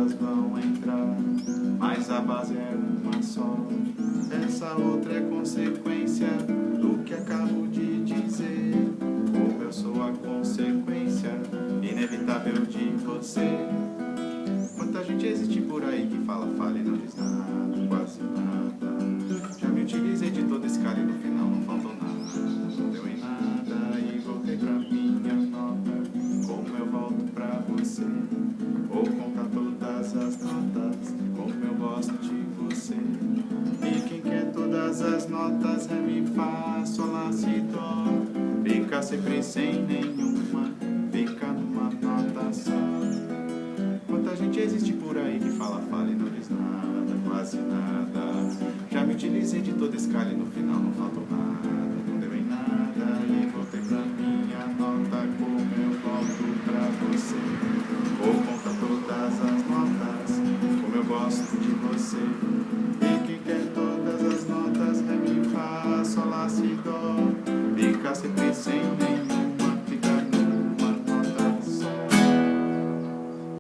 notas vão entrar, mas a base é uma só. Essa outra é consequência do que acabo de dizer. Como eu sou a consequência inevitável de você. Quanta gente existe por aí que fala e não diz nada, quase nada. Já me utilizei de toda escala e no final não faltou nada. Não deu em nada e voltei pra minha nota. Como eu volto pra você? Vou contar todas as notas, como eu gosto de você. E quem quer todas as notas, ré, mi, fá, sol, lá, si, dó, fica sempre sem nenhuma, fica numa nota só. Quanta gente existe por aí que fala e não diz nada, quase nada. Já me utilizei de toda escala e no final não faltou nada. Não deu em nada e voltei pra